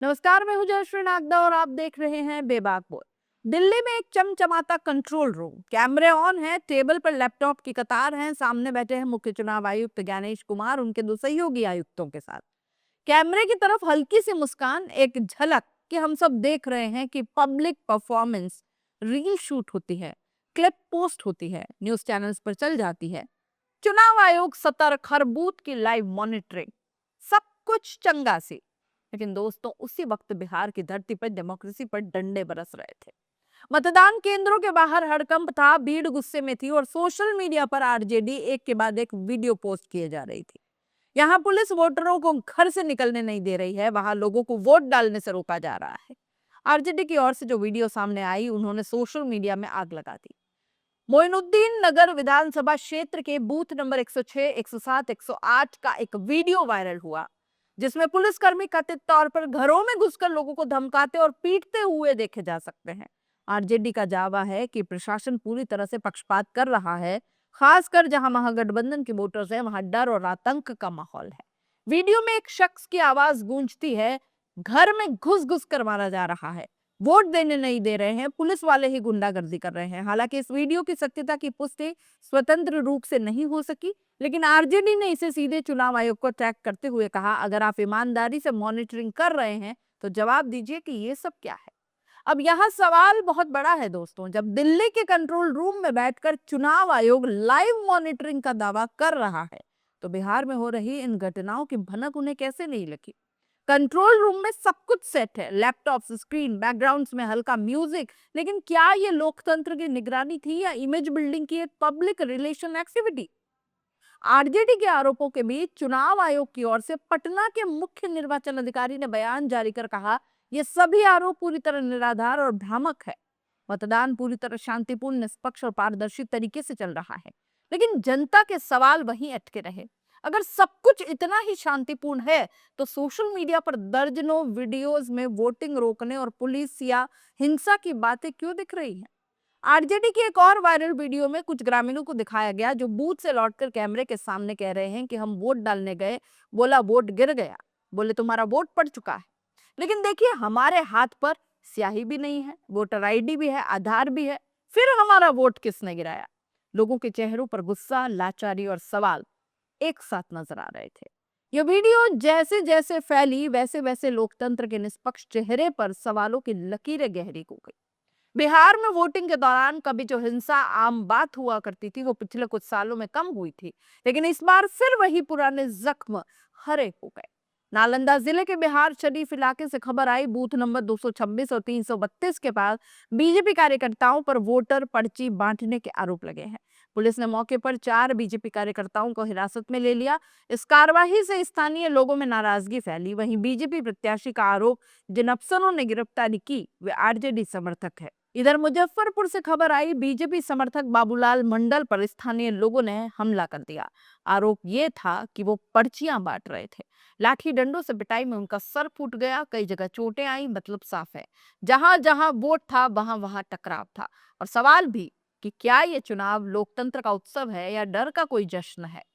नमस्कार, मैं हूं जयश्री नागदा और आप देख रहे हैं बेबाक बोल। दिल्ली में एक चमचमाता कंट्रोल रूम, कैमरे ऑन है, टेबल पर लैपटॉप की कतार है, सामने बैठे हैं मुख्य चुनाव आयुक्त ज्ञानेश कुमार उनके दो सहयोगी आयुक्तों के साथ। कैमरे की तरफ हल्की सी मुस्कान, एक झलक कि हम सब देख रहे हैं कि पब्लिक परफॉर्मेंस रील शूट होती है, क्लिप पोस्ट होती है, न्यूज चैनल्स पर चल जाती है। चुनाव आयोग सतर्क, हर बूथ की लाइव मॉनिटरिंग, सब कुछ चंगा सी। लेकिन दोस्तों, उसी वक्त बिहार की धरती पर डेमोक्रेसी पर डंडे बरस रहे थे। मतदान केंद्रों के बाहर हड़कंप था, भीड़ गुस्से में थी और सोशल मीडिया पर आरजेडी एक के बाद एक वीडियो पोस्ट किए जा रही थी। यहाँ पुलिस वोटरों को घर से निकलने नहीं दे रही है, वहां लोगों को वोट डालने से रोका जा रहा है। आरजेडी की ओर से जो वीडियो सामने आई, उन्होंने सोशल मीडिया में आग लगा दी। मोइनुद्दीन नगर विधानसभा क्षेत्र के बूथ नंबर 106, 107, 108 का एक वीडियो वायरल हुआ, जिसमें पुलिसकर्मी कथित तौर पर घरों में घुसकर लोगों को धमकाते और पीटते हुए देखे जा सकते हैं। आरजेडी का दावा है कि प्रशासन पूरी तरह से पक्षपात कर रहा है, खासकर जहां महागठबंधन के वोटर्स हैं, वहां डर और आतंक का माहौल है। वीडियो में एक शख्स की आवाज गूंजती है, घर में घुस घुस कर मारा जा रहा है, वोट देने नहीं दे रहे हैं, पुलिस वाले ही गुंडागर्दी कर रहे हैं। हालांकि इस वीडियो की सत्यता की पुष्टि स्वतंत्र रूप से नहीं हो सकी, लेकिन आरजेडी ने इसे सीधे चुनाव आयोग को टैग करते हुए कहा, अगर आप ईमानदारी से मॉनिटरिंग कर रहे हैं तो जवाब दीजिए कि ये सब क्या है। अब यहाँ सवाल बहुत बड़ा है दोस्तों, जब दिल्ली के कंट्रोल रूम में बैठकर चुनाव आयोग लाइव मॉनिटरिंग का दावा कर रहा है, तो बिहार में हो रही इन घटनाओं की भनक उन्हें कैसे नहीं लगी। कंट्रोल रूम में सब कुछ सेट है, लैपटॉप, स्क्रीन, बैकग्राउंड्स में हल्का म्यूजिक, लेकिन क्या ये लोकतंत्र की निगरानी थी या इमेज बिल्डिंग की एक पब्लिक रिलेशन एक्टिविटी। आरजेडी के आरोपों के बीच चुनाव आयोग की ओर से पटना के मुख्य निर्वाचन अधिकारी ने बयान जारी कर कहा, ये सभी आरोप पूरी तरह निराधार और भ्रामक है। मतदान पूरी तरह शांतिपूर्ण, निष्पक्ष और पारदर्शी तरीके से चल रहा है। लेकिन जनता के सवाल वहीं अटके रहे। अगर सब कुछ इतना ही शांतिपूर्ण है, तो सोशल मीडिया पर दर्जनों वीडियोस में वोटिंग रोकने और पुलिस या हिंसा की बातें क्यों दिख रही हैं? आरजेडी की एक और वायरल वीडियो में कुछ ग्रामीणों को दिखाया गया, जो बूथ से लौटकर कैमरे के सामने कह रहे हैं कि हम वोट डालने गए, बोला वोट गिर गया, बोले तुम्हारा वोट पड़ चुका है। लेकिन देखिए, हमारे हाथ पर स्याही भी नहीं है, वोटर आईडी भी है, आधार भी है, फिर हमारा वोट किसने गिराया? लोगों के चेहरों पर गुस्सा, लाचारी और सवाल एक साथ नजर आ रहे थे। यह वीडियो जैसे जैसे फैली, वैसे वैसे लोकतंत्र के निष्पक्ष चेहरे पर सवालों की लकीरें गहरी हो गई। बिहार में वोटिंग के दौरान कभी जो हिंसा आम बात हुआ करती थी, वो पिछले कुछ सालों में कम हुई थी, लेकिन इस बार फिर वही पुराने जख्म हरे हो गए। नालंदा जिले के बिहार शरीफ इलाके से खबर आई, बूथ नंबर 226 और 332 के पास बीजेपी कार्यकर्ताओं पर वोटर पर्ची बांटने के आरोप लगे हैं। पुलिस ने मौके पर 4 बीजेपी कार्यकर्ताओं को हिरासत में ले लिया। इस कार्रवाई से स्थानीय लोगों में नाराजगी फैली। वहीं बीजेपी प्रत्याशी का आरोप, जिन अफसरों ने गिरफ्तारी की वे आरजेडी समर्थक है। इधर मुजफ्फरपुर से खबर आई, बीजेपी समर्थक बाबूलाल मंडल पर स्थानीय लोगों ने हमला कर दिया। आरोप ये था कि वो पर्चियां बांट रहे थे। लाठी डंडों से पिटाई में उनका सर फूट गया, कई जगह चोटें आई। मतलब साफ है, जहां जहां वोट था वहां वहां टकराव था। और सवाल भी कि क्या ये चुनाव लोकतंत्र का उत्सव है या डर का कोई जश्न है।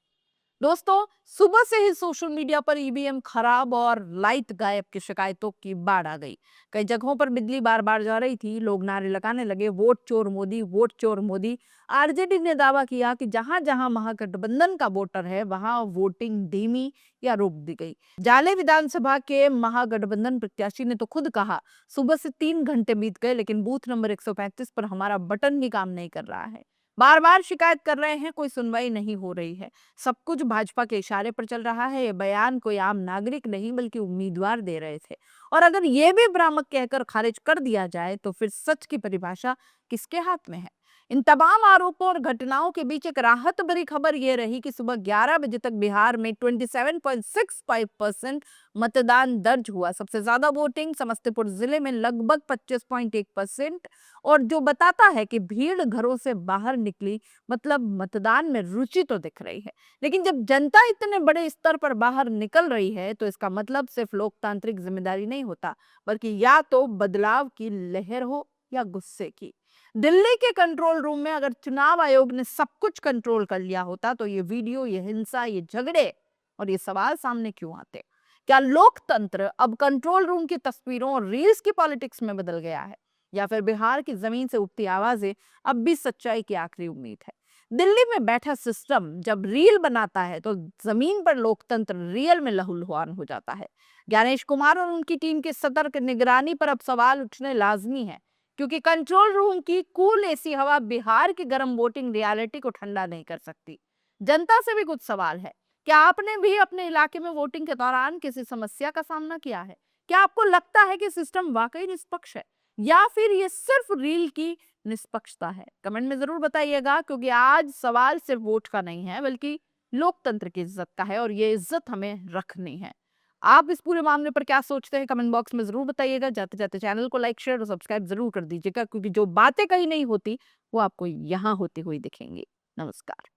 दोस्तों, सुबह से ही सोशल मीडिया पर ईवीएम खराब और लाइट गायब की शिकायतों की बाढ़ आ गई। कई जगहों पर बिजली बार बार जा रही थी, लोग नारे लगाने लगे, वोट चोर मोदी, वोट चोर मोदी। आरजेडी ने दावा किया कि जहां जहां महागठबंधन का वोटर है, वहां वोटिंग धीमी या रोक दी गई। जाले विधानसभा के महागठबंधन प्रत्याशी ने तो खुद कहा, सुबह से 3 घंटे बीत गए, लेकिन बूथ नंबर 135 पर हमारा बटन भी काम नहीं कर रहा है। बार बार शिकायत कर रहे हैं, कोई सुनवाई नहीं हो रही है। सब कुछ भाजपा के इशारे पर चल रहा है। ये बयान कोई आम नागरिक नहीं बल्कि उम्मीदवार दे रहे थे। और अगर ये भी भ्रामक कहकर खारिज कर दिया जाए, तो फिर सच की परिभाषा किसके हाथ में है? इन तमाम आरोपों और घटनाओं के बीच एक राहत भरी खबर यह रही कि सुबह 11 बजे तक बिहार में 27.65% मतदान दर्ज हुआ। सबसे ज्यादा वोटिंग समस्तीपुर जिले में लगभग 25.1%, और जो बताता है कि भीड़ घरों से बाहर निकली, मतलब मतदान में रुचि तो दिख रही है। लेकिन जब जनता इतने बड़े स्तर पर बाहर निकल रही है, तो इसका मतलब सिर्फ लोकतांत्रिक जिम्मेदारी नहीं होता, बल्कि या तो बदलाव की लहर हो या गुस्से की। दिल्ली के कंट्रोल रूम में अगर चुनाव आयोग ने सब कुछ कंट्रोल कर लिया होता, तो ये वीडियो, ये हिंसा, ये झगड़े और ये सवाल सामने क्यों आते? क्या लोकतंत्र अब कंट्रोल रूम की तस्वीरों और रील्स की पॉलिटिक्स में बदल गया है, या फिर बिहार की जमीन से उठती आवाजें अब भी सच्चाई की आखिरी उम्मीद है? दिल्ली में बैठा सिस्टम जब रील बनाता है तो जमीन पर लोकतंत्र रियल में लहूलुहान हो जाता है। ज्ञानेश कुमार और उनकी टीम की सतर्क निगरानी पर अब सवाल उठने लाजमी है, क्योंकि कंट्रोल रूम की कूल एसी हवा बिहार की गर्म वोटिंग रियलिटी को ठंडा नहीं कर सकती। जनता से भी कुछ सवाल है। क्या आपने भी अपने इलाके में वोटिंग के दौरान किसी समस्या का सामना किया है? क्या आपको लगता है कि सिस्टम वाकई निष्पक्ष है, या फिर ये सिर्फ रील की निष्पक्षता है? कमेंट में जरूर बताइएगा, क्योंकि आज सवाल सिर्फ वोट का नहीं है, बल्कि लोकतंत्र की इज्जत का है, और ये इज्जत हमें रखनी है। आप इस पूरे मामले पर क्या सोचते हैं? कमेंट बॉक्स में जरूर बताइएगा। जाते जाते चैनल को लाइक, शेयर और सब्सक्राइब जरूर कर दीजिएगा, क्योंकि जो बातें कहीं नहीं होती वो आपको यहाँ होती हुई दिखेंगी। नमस्कार।